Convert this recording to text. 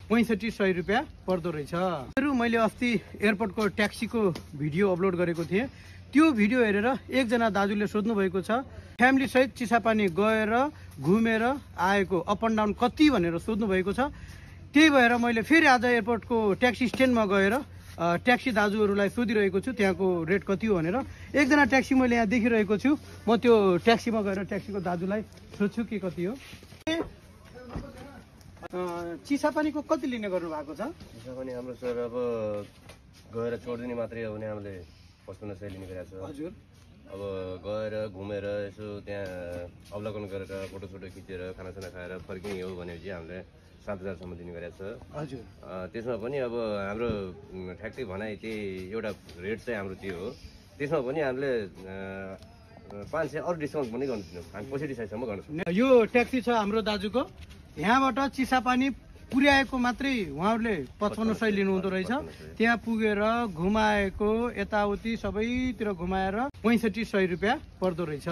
6500 रुपियाँ पर्दो रहेछ। मैले अस्ति एयरपोर्टको ट्याक्सीको भिडियो अपलोड गरेको थिएँ। त्यो भिडियो हेरेर एकजना दाजुले सोध्नु भएको छ फ्यामिली सहित चिसापानी गएर घुमेर आएको अप एन्ड डाउन कति भनेर सोध्नु भएको छ। त्यही भएर मैले फेरि आज एयरपोर्टको ट्याक्सी स्ट्यान्डमा गएर ट्याक्सी दाजुहरूलाई सोधिरहेको छु त्यहाँको रेट कति हो भनेर। एकजना ट्याक्सी मैले यहाँ देखिरहेको छु, म त्यो ट्याक्सीमा गएर ट्याक्सीको दाजुलाई सोध्छु के कति हो। चिसापानीको कति लिने गर्नु भएको छ? चिसापानी हाम्रो सर अब गएर छोडिदिने मात्रै हो भने हामीले 5500 लिने गरेको छ। हजुर, अब गएर घुमेर यसो त्यहाँ अवलोकन गरेर फोटोसोटो खिचेर खानासाना खाएर फर्किने हो भनेपछि हामीले 7000सम्म दिने गरेको छ। हजुर, त्यसमा पनि अब हाम्रो ठ्याक्कै भनाइ त्यही एउटा रेट चाहिँ हाम्रो त्यो हो। त्यसमा पनि हामीले 500 अरू डिस्काउन्ट पनि गर्नु सक्छौँ, हामी 6500सम्म गर्न सक्छौँ। यो ट्याक्सी छ हाम्रो दाजुको, यहाँबाट चिसापानी पुर्याएको मात्रै उहाँहरूले 5500 लिनुहुँदो रहेछ। त्यहाँ पुगेर घुमाएको यताउति सबैतिर घुमाएर 6500 रुपियाँ पर्दो रहेछ।